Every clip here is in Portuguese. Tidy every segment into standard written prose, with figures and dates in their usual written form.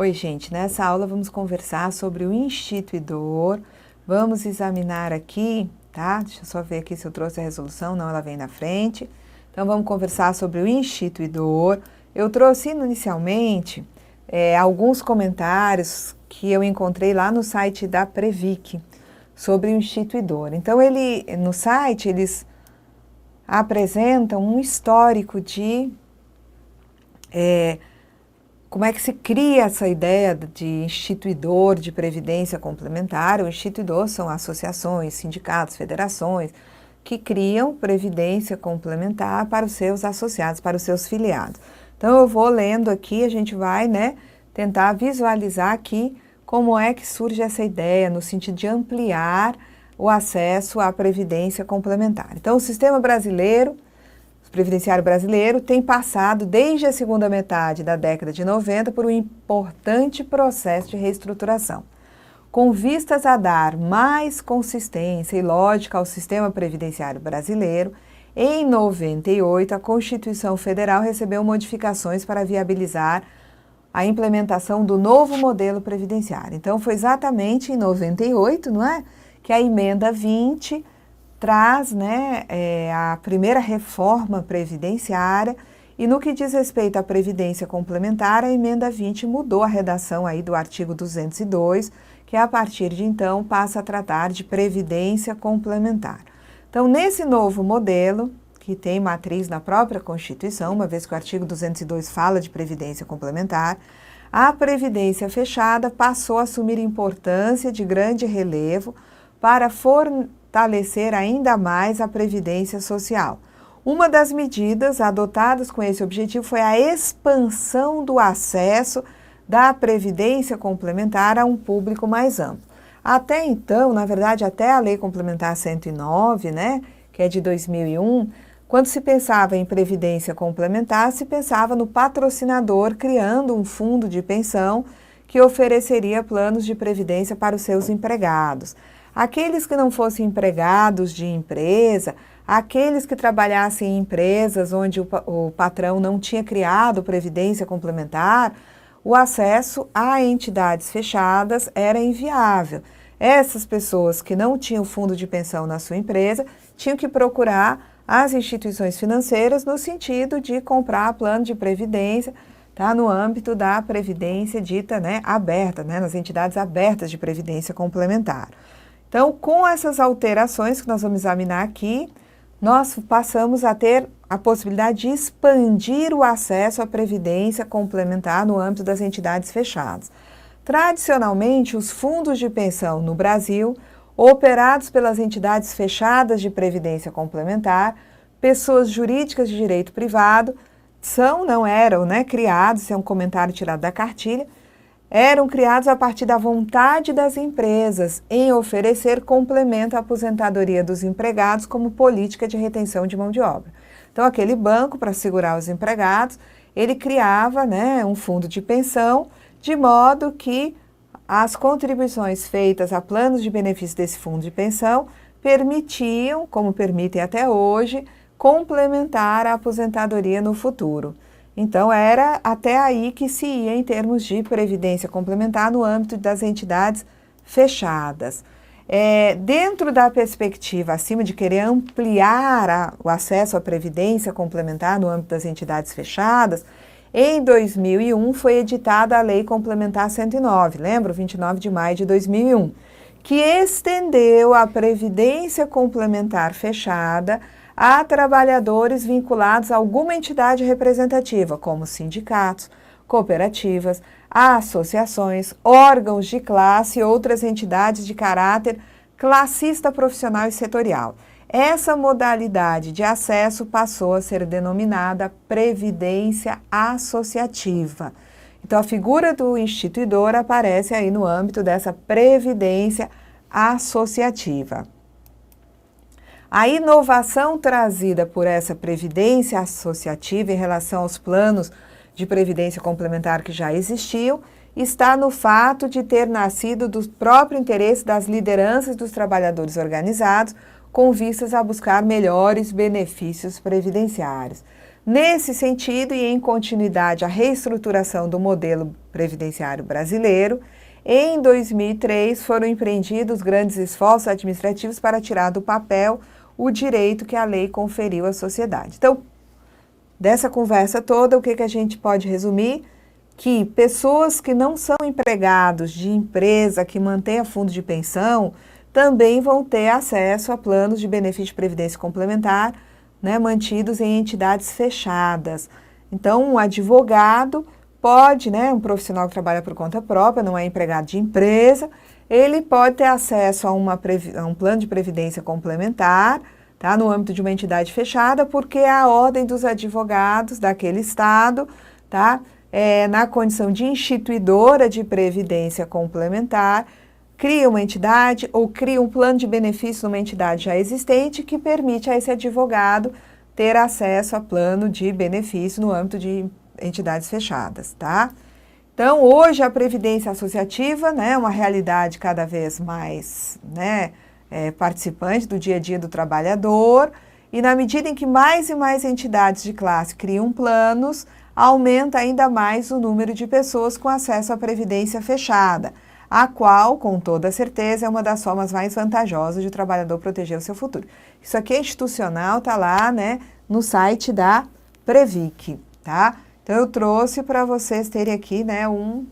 Oi, gente, nessa aula vamos conversar sobre o instituidor. Vamos examinar aqui, tá? Deixa eu só ver aqui se eu trouxe a resolução, não, ela vem na frente. Então, vamos conversar sobre o instituidor. Eu trouxe inicialmente alguns comentários que eu encontrei lá no site da Previc sobre o instituidor. Então, no site, eles apresentam um histórico de como é que se cria essa ideia de instituidor de previdência complementar. O instituidor são associações, sindicatos, federações que criam previdência complementar para os seus associados, para os seus filiados. Então, eu vou lendo aqui, a gente vai, tentar visualizar aqui como é que surge essa ideia no sentido de ampliar o acesso à previdência complementar. Então, o sistema brasileiro, o previdenciário brasileiro, tem passado desde a segunda metade da década de 90 por um importante processo de reestruturação. Com vistas a dar mais consistência e lógica ao sistema previdenciário brasileiro, em 98 a Constituição Federal recebeu modificações para viabilizar a implementação do novo modelo previdenciário. Então, foi exatamente em 98, não é, que a emenda 20 traz a primeira reforma previdenciária, e no que diz respeito à previdência complementar, a emenda 20 mudou a redação aí do artigo 202, que a partir de então passa a tratar de previdência complementar. Então, nesse novo modelo, que tem matriz na própria Constituição, uma vez que o artigo 202 fala de previdência complementar, a previdência fechada passou a assumir importância de grande relevo para fortalecer ainda mais a previdência social. Uma das medidas adotadas com esse objetivo foi a expansão do acesso da previdência complementar a um público mais amplo. Até então, na verdade, até a Lei Complementar 109, que é de 2001, quando se pensava em previdência complementar, se pensava no patrocinador criando um fundo de pensão que ofereceria planos de previdência para os seus empregados. Aqueles que não fossem empregados de empresa, aqueles que trabalhassem em empresas onde o patrão não tinha criado previdência complementar, o acesso a entidades fechadas era inviável. Essas pessoas que não tinham fundo de pensão na sua empresa tinham que procurar as instituições financeiras no sentido de comprar plano de previdência, no âmbito da previdência dita aberta, nas entidades abertas de previdência complementar. Então, com essas alterações que nós vamos examinar aqui, nós passamos a ter a possibilidade de expandir o acesso à previdência complementar no âmbito das entidades fechadas. Tradicionalmente, os fundos de pensão no Brasil, operados pelas entidades fechadas de previdência complementar, pessoas jurídicas de direito privado, não eram criados, isso é um comentário tirado da cartilha, eram criados a partir da vontade das empresas em oferecer complemento à aposentadoria dos empregados como política de retenção de mão de obra. Então, aquele banco, para segurar os empregados, ele criava um fundo de pensão, de modo que as contribuições feitas a planos de benefício desse fundo de pensão permitiam, como permitem até hoje, complementar a aposentadoria no futuro. Então, era até aí que se ia em termos de previdência complementar no âmbito das entidades fechadas. Dentro da perspectiva, acima de querer ampliar o acesso à previdência complementar no âmbito das entidades fechadas, em 2001 foi editada a Lei Complementar 109, lembra? 29 de maio de 2001, que estendeu a previdência complementar fechada a trabalhadores vinculados a alguma entidade representativa, como sindicatos, cooperativas, associações, órgãos de classe e outras entidades de caráter classista, profissional e setorial. Essa modalidade de acesso passou a ser denominada previdência associativa. Então, a figura do instituidor aparece aí no âmbito dessa previdência associativa. A inovação trazida por essa previdência associativa em relação aos planos de previdência complementar que já existiam está no fato de ter nascido do próprio interesse das lideranças dos trabalhadores organizados com vistas a buscar melhores benefícios previdenciários. Nesse sentido, e em continuidade à reestruturação do modelo previdenciário brasileiro, em 2003 foram empreendidos grandes esforços administrativos para tirar do papel o direito que a lei conferiu à sociedade. Então, dessa conversa toda, o que a gente pode resumir? Que pessoas que não são empregados de empresa que mantenha fundo de pensão também vão ter acesso a planos de benefício de previdência complementar, né, mantidos em entidades fechadas. Então, um advogado pode, né, um profissional que trabalha por conta própria, não é empregado de empresa, ele pode ter acesso a um plano de previdência complementar, tá, no âmbito de uma entidade fechada, porque a ordem dos advogados daquele estado, tá, na condição de instituidora de previdência complementar, cria uma entidade ou cria um plano de benefício numa entidade já existente que permite a esse advogado ter acesso a plano de benefício no âmbito de entidades fechadas, tá? Então, hoje a previdência associativa, né, é uma realidade cada vez mais, né, participante do dia a dia do trabalhador, e na medida em que mais e mais entidades de classe criam planos, aumenta ainda mais o número de pessoas com acesso à previdência fechada, a qual, com toda certeza, é uma das formas mais vantajosas de o trabalhador proteger o seu futuro. Isso aqui é institucional, está lá, né, no site da Previc, tá? Então, eu trouxe para vocês terem aqui, né, um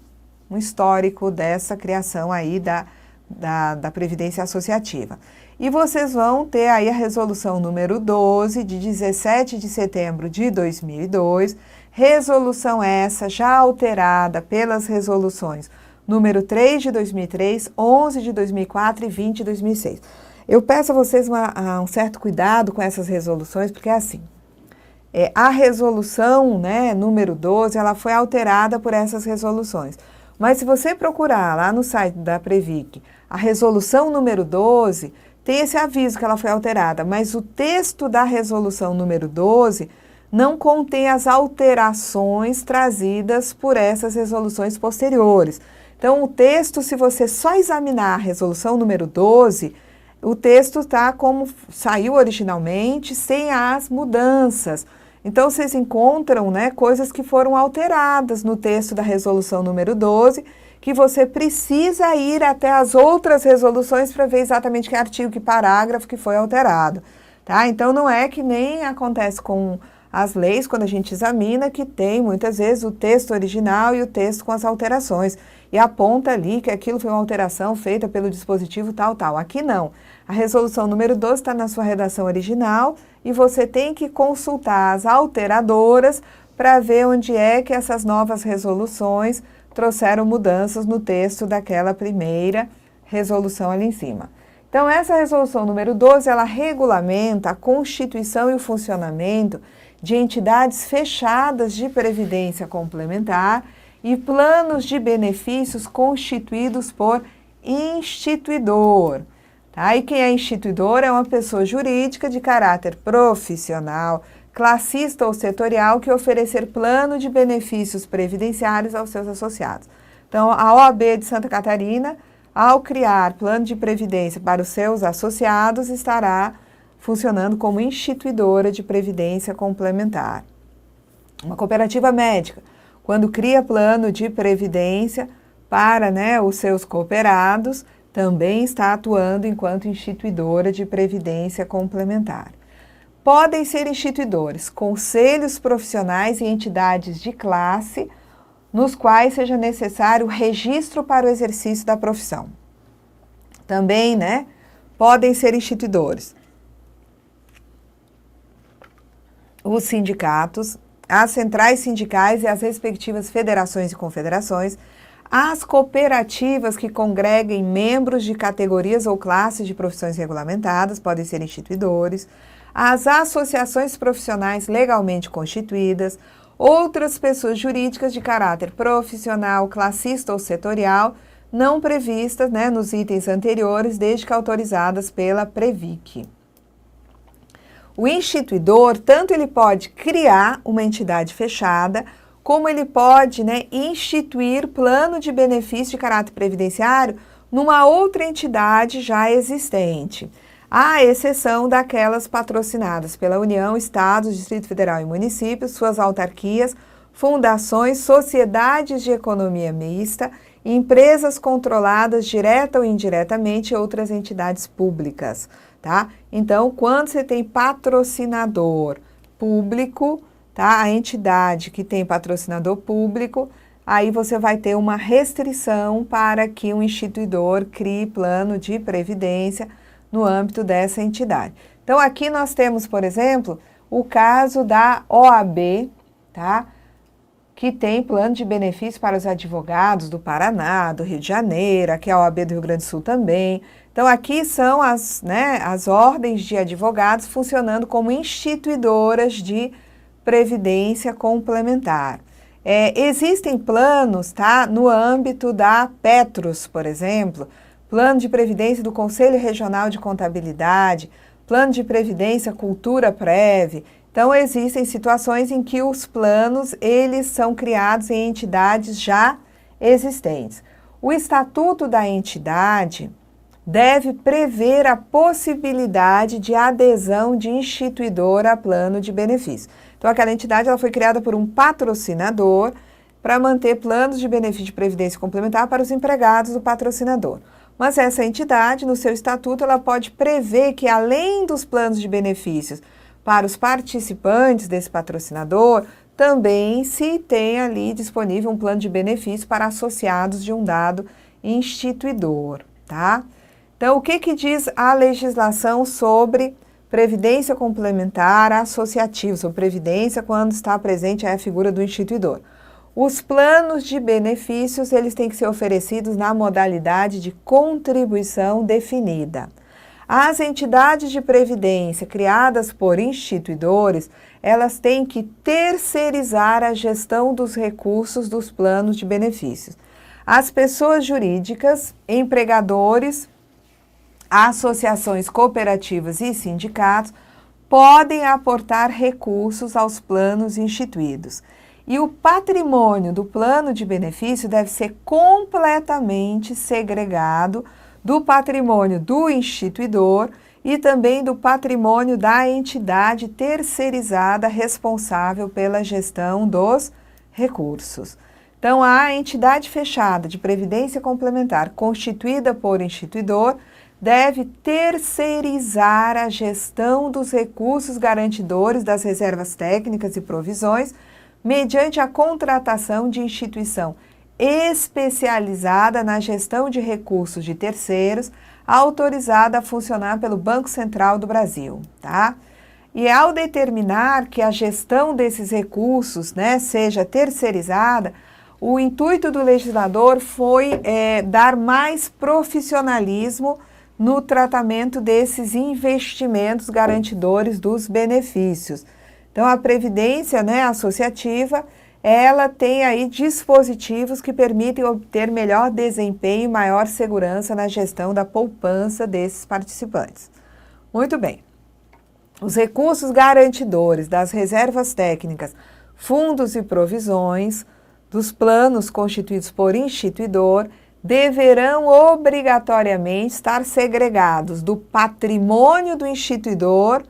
histórico dessa criação aí da Previdência Associativa. E vocês vão ter aí a resolução número 12, de 17 de setembro de 2002, resolução essa já alterada pelas resoluções número 3 de 2003, 11 de 2004 e 20 de 2006. Eu peço a vocês um certo cuidado com essas resoluções, porque é assim, a resolução, né, número 12, ela foi alterada por essas resoluções. Mas se você procurar lá no site da Previc, a resolução número 12, tem esse aviso que ela foi alterada, mas o texto da resolução número 12 não contém as alterações trazidas por essas resoluções posteriores. Então, o texto, se você só examinar a resolução número 12, o texto está como saiu originalmente, sem as mudanças. Então, vocês encontram, né, coisas que foram alteradas no texto da resolução número 12, que você precisa ir até as outras resoluções para ver exatamente que artigo, que parágrafo que foi alterado. Tá? Então, não é que nem acontece com as leis, quando a gente examina, que tem muitas vezes o texto original e o texto com as alterações. E aponta ali que aquilo foi uma alteração feita pelo dispositivo tal, tal. Aqui não. A resolução número 12 está na sua redação original e você tem que consultar as alteradoras para ver onde é que essas novas resoluções trouxeram mudanças no texto daquela primeira resolução ali em cima. Então, essa resolução número 12, ela regulamenta a constituição e o funcionamento de entidades fechadas de previdência complementar e planos de benefícios constituídos por instituidor. Tá? E quem é instituidor é uma pessoa jurídica de caráter profissional, classista ou setorial que oferecer plano de benefícios previdenciários aos seus associados. Então, a OAB de Santa Catarina, ao criar plano de previdência para os seus associados, estará funcionando como instituidora de previdência complementar. Uma cooperativa médica, quando cria plano de previdência para, né, os seus cooperados, também está atuando enquanto instituidora de previdência complementar. Podem ser instituidores, conselhos profissionais e entidades de classe, nos quais seja necessário registro para o exercício da profissão. Também, né, podem ser instituidores os sindicatos, as centrais sindicais e as respectivas federações e confederações, as cooperativas que congreguem membros de categorias ou classes de profissões regulamentadas, podem ser instituidores, as associações profissionais legalmente constituídas, outras pessoas jurídicas de caráter profissional, classista ou setorial, não previstas, né, nos itens anteriores, desde que autorizadas pela Previc. O instituidor, tanto ele pode criar uma entidade fechada, como ele pode, né, instituir plano de benefício de caráter previdenciário numa outra entidade já existente. à exceção daquelas patrocinadas pela União, Estados, Distrito Federal e municípios, suas autarquias, fundações, sociedades de economia mista, empresas controladas direta ou indiretamente e outras entidades públicas, tá? Então, quando você tem patrocinador público, tá? A entidade que tem patrocinador público, aí você vai ter uma restrição para que um instituidor crie plano de previdência no âmbito dessa entidade. Então, aqui nós temos, por exemplo, o caso da OAB, tá? Que tem plano de benefício para os advogados do Paraná, do Rio de Janeiro, aqui a OAB do Rio Grande do Sul também. Então, aqui são as ordens de advogados funcionando como instituidoras de previdência complementar. Existem planos, tá, no âmbito da Petros, por exemplo, plano de previdência do Conselho Regional de Contabilidade, plano de previdência Cultura Prev. Então, existem situações em que os planos, eles são criados em entidades já existentes. O estatuto da entidade deve prever a possibilidade de adesão de instituidor a plano de benefício. Então, aquela entidade ela foi criada por um patrocinador para manter planos de benefício de previdência complementar para os empregados do patrocinador. Mas essa entidade, no seu estatuto, ela pode prever que, além dos planos de benefícios para os participantes desse patrocinador, também se tem ali disponível um plano de benefício para associados de um dado instituidor, tá? Então, o que diz a legislação sobre previdência complementar associativa, sobre previdência quando está presente a figura do instituidor? Os planos de benefícios, eles têm que ser oferecidos na modalidade de contribuição definida. As entidades de previdência criadas por instituidores, elas têm que terceirizar a gestão dos recursos dos planos de benefícios. As pessoas jurídicas, empregadores, associações cooperativas e sindicatos podem aportar recursos aos planos instituídos. E o patrimônio do plano de benefício deve ser completamente segregado do patrimônio do instituidor e também do patrimônio da entidade terceirizada responsável pela gestão dos recursos. Então, a entidade fechada de previdência complementar constituída por instituidor deve terceirizar a gestão dos recursos garantidores das reservas técnicas e provisões mediante a contratação de instituição especializada na gestão de recursos de terceiros, autorizada a funcionar pelo Banco Central do Brasil, tá? E ao determinar que a gestão desses recursos, seja terceirizada, o intuito do legislador foi dar mais profissionalismo no tratamento desses investimentos garantidores dos benefícios. Então, a previdência associativa, ela tem aí dispositivos que permitem obter melhor desempenho e maior segurança na gestão da poupança desses participantes. Muito bem. Os recursos garantidores das reservas técnicas, fundos e provisões dos planos constituídos por instituidor deverão obrigatoriamente estar segregados do patrimônio do instituidor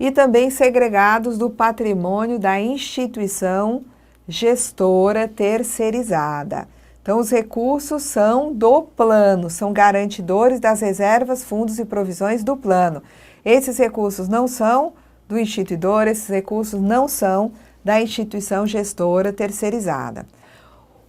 e também segregados do patrimônio da instituição gestora terceirizada. Então, os recursos são do plano, são garantidores das reservas, fundos e provisões do plano. Esses recursos não são do instituidor, esses recursos não são da instituição gestora terceirizada.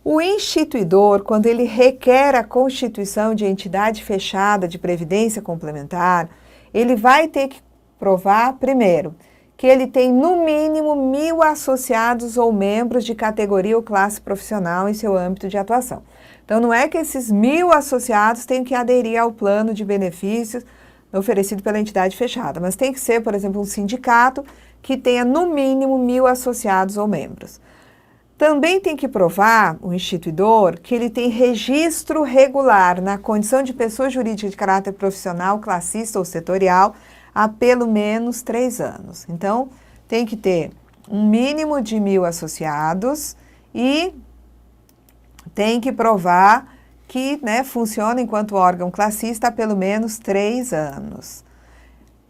O instituidor, quando ele requer a constituição de entidade fechada de previdência complementar, ele vai ter que provar, primeiro, que ele tem no mínimo 1.000 associados ou membros de categoria ou classe profissional em seu âmbito de atuação. Então, não é que esses 1.000 associados tenham que aderir ao plano de benefícios oferecido pela entidade fechada, mas tem que ser, por exemplo, um sindicato que tenha no mínimo 1.000 associados ou membros. Também tem que provar, o instituidor, que ele tem registro regular na condição de pessoa jurídica de caráter profissional, classista ou setorial, há pelo menos 3 anos. Então, tem que ter um mínimo de 1.000 associados e tem que provar que funciona enquanto órgão classista há pelo menos 3 anos.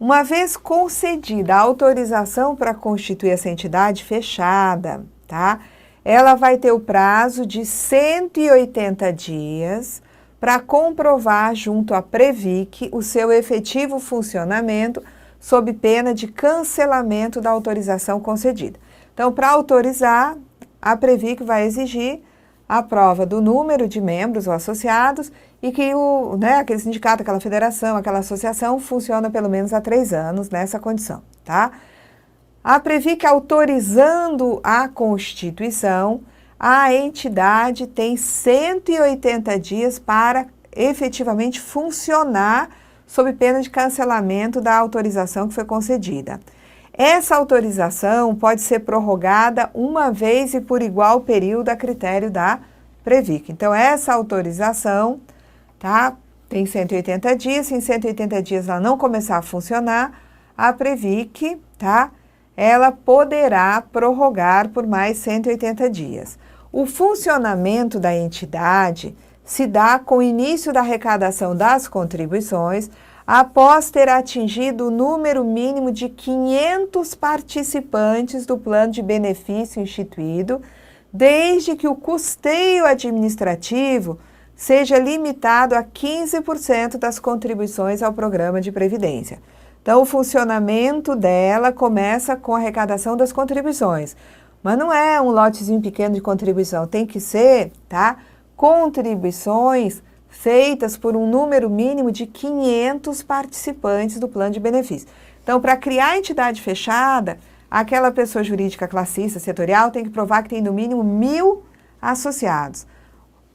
Uma vez concedida a autorização para constituir essa entidade fechada, tá? Ela vai ter o prazo de 180 dias para comprovar junto à Previc o seu efetivo funcionamento sob pena de cancelamento da autorização concedida. Então, para autorizar, a Previc vai exigir a prova do número de membros ou associados e que aquele sindicato, aquela federação, aquela associação funciona pelo menos há 3 anos nessa condição, tá? A Previc autorizando a constituição, a entidade tem 180 dias para efetivamente funcionar sob pena de cancelamento da autorização que foi concedida. Essa autorização pode ser prorrogada uma vez e por igual período a critério da Previc. Então, essa autorização, tá, tem 180 dias. Se em 180 dias ela não começar a funcionar, a Previc, tá, ela poderá prorrogar por mais 180 dias. O funcionamento da entidade se dá com o início da arrecadação das contribuições, após ter atingido o número mínimo de 500 participantes do plano de benefício instituído, desde que o custeio administrativo seja limitado a 15% das contribuições ao programa de previdência. Então, o funcionamento dela começa com a arrecadação das contribuições, mas não é um lotezinho pequeno de contribuição, tem que ser, tá, contribuições feitas por um número mínimo de 500 participantes do plano de benefício. Então, para criar a entidade fechada, aquela pessoa jurídica classista, setorial, tem que provar que tem no mínimo 1.000 associados.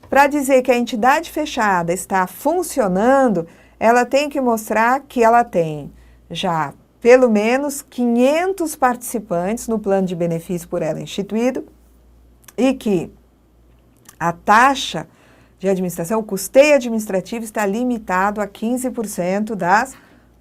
Para dizer que a entidade fechada está funcionando, ela tem que mostrar que ela tem já pelo menos 500 participantes no plano de benefício por ela instituído e que a taxa de administração, o custeio administrativo está limitado a 15% das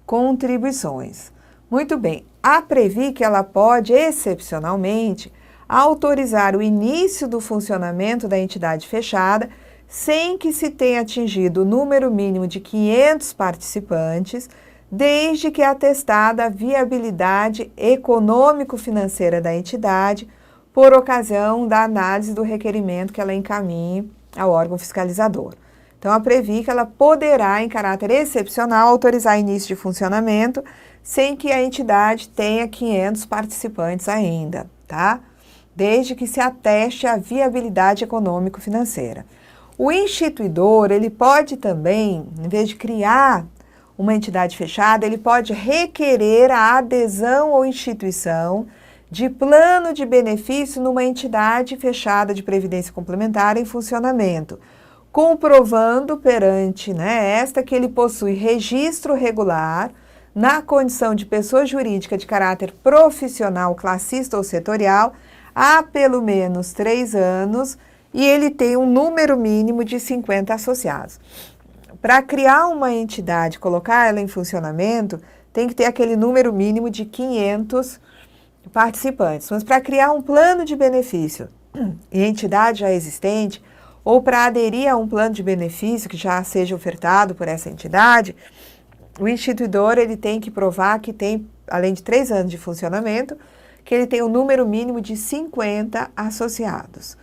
contribuições. Muito bem, a Previc ela pode, excepcionalmente, autorizar o início do funcionamento da entidade fechada sem que se tenha atingido o número mínimo de 500 participantes, desde que atestada a viabilidade econômico-financeira da entidade por ocasião da análise do requerimento que ela encaminhe ao órgão fiscalizador. Então, a Previc ela poderá, em caráter excepcional, autorizar início de funcionamento sem que a entidade tenha 500 participantes ainda, tá? Desde que se ateste a viabilidade econômico-financeira. O instituidor, ele pode também, em vez de criar uma entidade fechada, ele pode requerer a adesão ou instituição de plano de benefício numa entidade fechada de previdência complementar em funcionamento, comprovando perante esta que ele possui registro regular na condição de pessoa jurídica de caráter profissional, classista ou setorial há pelo menos 3 anos e ele tem um número mínimo de 50 associados. Para criar uma entidade, colocar ela em funcionamento, tem que ter aquele número mínimo de 500 participantes. Mas para criar um plano de benefício e entidade já existente, ou para aderir a um plano de benefício que já seja ofertado por essa entidade, o instituidor ele tem que provar que tem, além de 3 anos de funcionamento, que ele tem um número mínimo de 50 associados.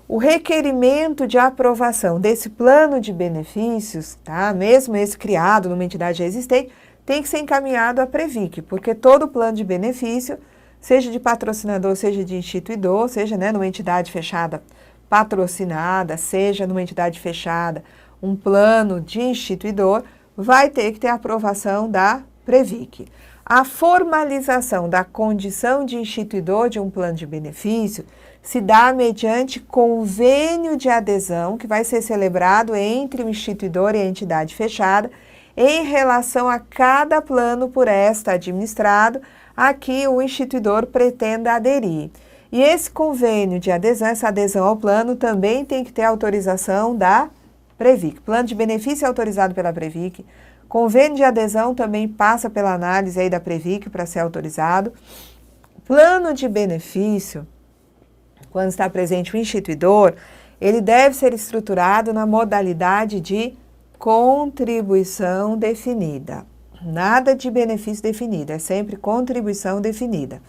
O requerimento de aprovação desse plano de benefícios, tá? Mesmo esse criado numa entidade já existente, tem que ser encaminhado à Previc, porque todo plano de benefício, seja de patrocinador, seja de instituidor, seja numa entidade fechada patrocinada, seja numa entidade fechada, um plano de instituidor, vai ter que ter a aprovação da Previc. A formalização da condição de instituidor de um plano de benefício se dá mediante convênio de adesão que vai ser celebrado entre o instituidor e a entidade fechada em relação a cada plano por esta administrado a que o instituidor pretenda aderir. E esse convênio de adesão, essa adesão ao plano, também tem que ter autorização da Previc. Plano de benefício é autorizado pela Previc. Convênio de adesão também passa pela análise aí da Previc para ser autorizado. Plano de benefício, quando está presente o instituidor, ele deve ser estruturado na modalidade de contribuição definida. Nada de benefício definido, é sempre contribuição definida.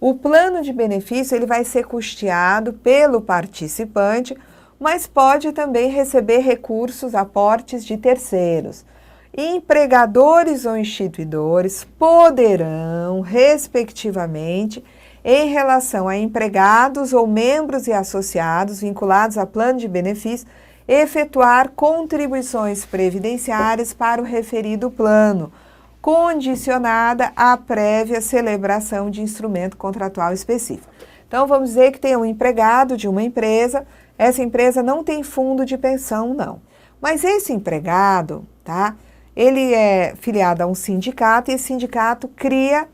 O plano de benefício ele vai ser custeado pelo participante, mas pode também receber recursos, aportes de terceiros. Empregadores ou instituidores poderão, respectivamente, em relação a empregados ou membros e associados vinculados a plano de benefício, efetuar contribuições previdenciárias para o referido plano, condicionada à prévia celebração de instrumento contratual específico. Então, vamos dizer que tem um empregado de uma empresa, essa empresa não tem fundo de pensão, não. Mas esse empregado, tá? Ele é filiado a um sindicato e esse sindicato cria,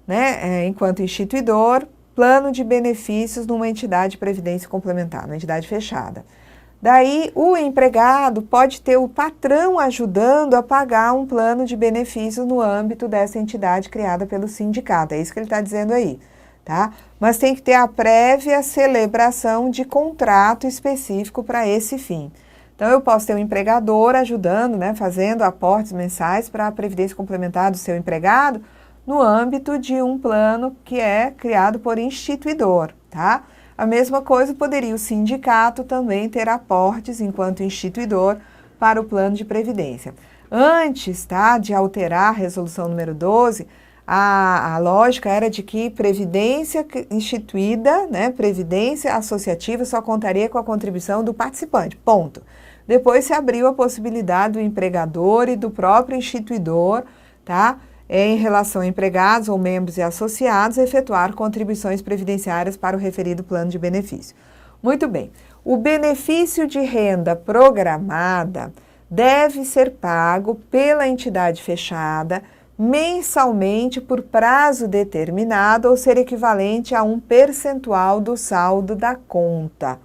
né, enquanto instituidor, plano de benefícios numa entidade de previdência complementar, numa entidade fechada. Daí, o empregado pode ter o patrão ajudando a pagar um plano de benefícios no âmbito dessa entidade criada pelo sindicato. É isso que ele está dizendo aí, tá? Mas tem que ter a prévia celebração de contrato específico para esse fim. Então, eu posso ter um empregador ajudando, né, fazendo aportes mensais para a previdência complementar do seu empregado no âmbito de um plano que é criado por instituidor, tá? A mesma coisa poderia o sindicato também ter aportes enquanto instituidor para o plano de previdência. Antes, tá, de alterar a resolução número 12, a lógica era de que previdência instituída, né, previdência associativa só contaria com a contribuição do participante, ponto. Depois se abriu a possibilidade do empregador e do próprio instituidor, tá, em relação a empregados ou membros e associados, efetuar contribuições previdenciárias para o referido plano de benefício. Muito bem, o benefício de renda programada deve ser pago pela entidade fechada mensalmente por prazo determinado ou ser equivalente a um percentual do saldo da conta.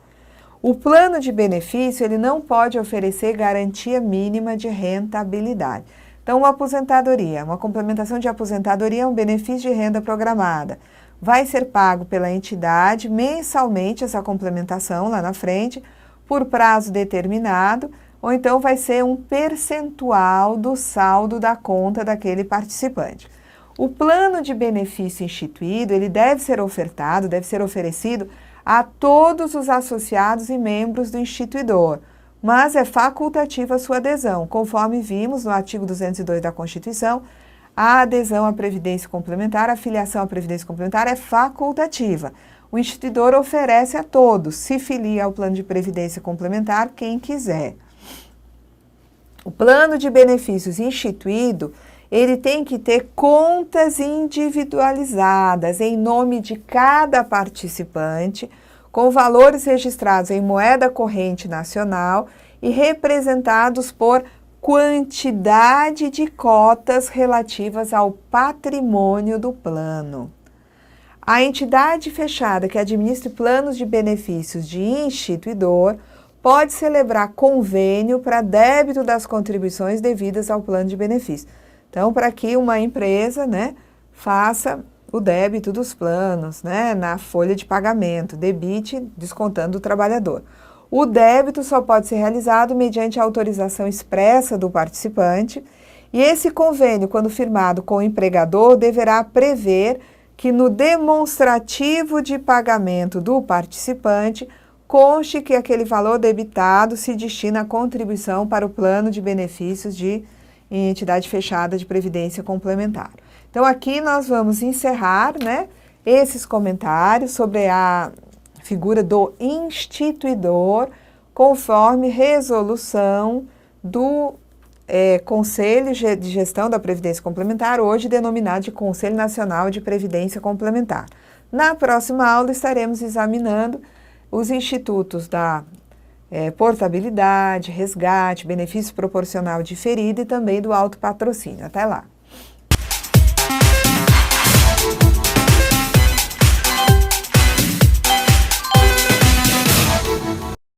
O plano de benefício ele não pode oferecer garantia mínima de rentabilidade. Então, uma aposentadoria, uma complementação de aposentadoria é um benefício de renda programada. Vai ser pago pela entidade mensalmente essa complementação lá na frente, por prazo determinado, ou então vai ser um percentual do saldo da conta daquele participante. O plano de benefício instituído, ele deve ser ofertado, deve ser oferecido a todos os associados e membros do instituidor, mas é facultativa a sua adesão, conforme vimos no artigo 202 da Constituição, a adesão à Previdência Complementar, a filiação à Previdência Complementar é facultativa. O instituidor oferece a todos, se filia ao plano de Previdência Complementar, quem quiser. O plano de benefícios instituído, ele tem que ter contas individualizadas em nome de cada participante, com valores registrados em moeda corrente nacional e representados por quantidade de cotas relativas ao patrimônio do plano. A entidade fechada que administre planos de benefícios de instituidor pode celebrar convênio para débito das contribuições devidas ao plano de benefício. Então, para que uma empresa, né, faça o débito dos planos, né, na folha de pagamento, debite descontando o trabalhador. O débito só pode ser realizado mediante a autorização expressa do participante e esse convênio, quando firmado com o empregador, deverá prever que no demonstrativo de pagamento do participante conste que aquele valor debitado se destina à contribuição para o plano de benefícios de entidade fechada de previdência complementar. Então, aqui nós vamos encerrar, né, esses comentários sobre a figura do instituidor, conforme resolução do Conselho de Gestão da Previdência Complementar, hoje denominado de Conselho Nacional de Previdência Complementar. Na próxima aula estaremos examinando os institutos da portabilidade, resgate, benefício proporcional diferido e também do autopatrocínio. Até lá!